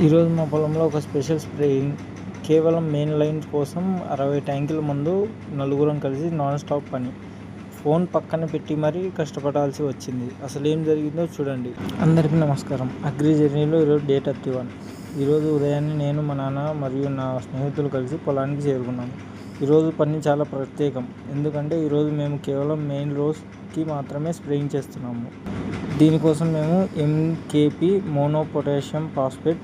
ఈరోజు మా పొలంలో ఒక స్పెషల్ స్ప్రేయింగ్. కేవలం మెయిన్ లైన్ కోసం 60 ట్యాంకుల మందు నలుగురం కలిసి నాన్ స్టాప్ పని. ఫోన్ పక్కన పెట్టి మరీ కష్టపడాల్సి వచ్చింది. అసలేం జరిగిందో చూడండి. అందరికీ నమస్కారం. అగ్రి జర్నీలో ఈరోజు డే 31. ఈరోజు ఉదయాన్నే నేను, మా నాన్న మరియు నా స్నేహితులు కలిసి పొలానికి చేరుకున్నాము. ఈరోజు పని చాలా ప్రత్యేకం. ఎందుకంటే ఈరోజు మేము కేవలం మెయిన్ రోస్కి మాత్రమే స్ప్రేయింగ్ చేస్తున్నాము. దీనికోసం మేము ఎంకేపీ మోనో పొటాషియం ఫాస్ఫేట్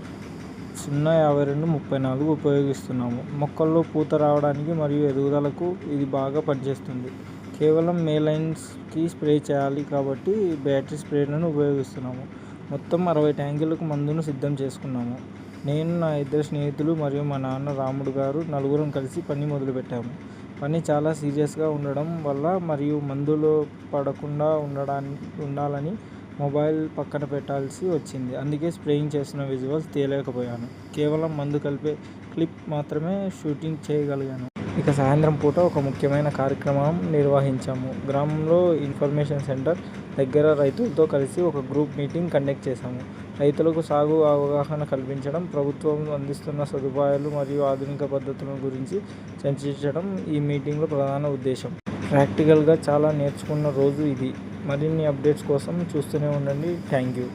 05234 ఉపయోగిస్తున్నాము. మొక్కల్లో పూత రావడానికి మరియు ఎదుగుదలకు ఇది బాగా పనిచేస్తుంది. కేవలం మే లైన్స్కి స్ప్రే చేయాలి కాబట్టి బ్యాటరీ స్ప్రేలను ఉపయోగిస్తున్నాము. మొత్తం 60 ట్యాంకులకు మందును సిద్ధం చేసుకున్నాము. నేను, నా ఇద్దరు స్నేహితులు మరియు మా నాన్న రాముడు గారు నలుగురం కలిసి పని మొదలుపెట్టాము. పని చాలా సీరియస్గా ఉండడం వల్ల మరియు మందులో పడకుండా ఉండాలని మొబైల్ పక్కన పెట్టాల్సి వచ్చింది. అందుకే స్ప్రేయింగ్ చేస్తున్న విజువల్స్ తీయలేకపోయాను. కేవలం మందు కలిపే క్లిప్ మాత్రమే షూటింగ్ చేయగలిగాను. ఇక సాయంత్రం పూట ఒక ముఖ్యమైన కార్యక్రమం నిర్వహించాము. గ్రామంలో ఇన్ఫర్మేషన్ సెంటర్ దగ్గర రైతులతో కలిసి ఒక గ్రూప్ మీటింగ్ కండక్ట్ చేశాము. రైతులకు సాగు అవగాహన కల్పించడం, ప్రభుత్వం అందిస్తున్న సదుపాయాలు మరియు ఆధునిక పద్ధతుల గురించి చర్చించడం ఈ మీటింగ్లో ప్రధాన ఉద్దేశం. ప్రాక్టికల్గా చాలా నేర్చుకున్న రోజు ఇది. మరిన్ని అప్డేట్స్ కోసం చూస్తూనే ఉండండి. Thank you.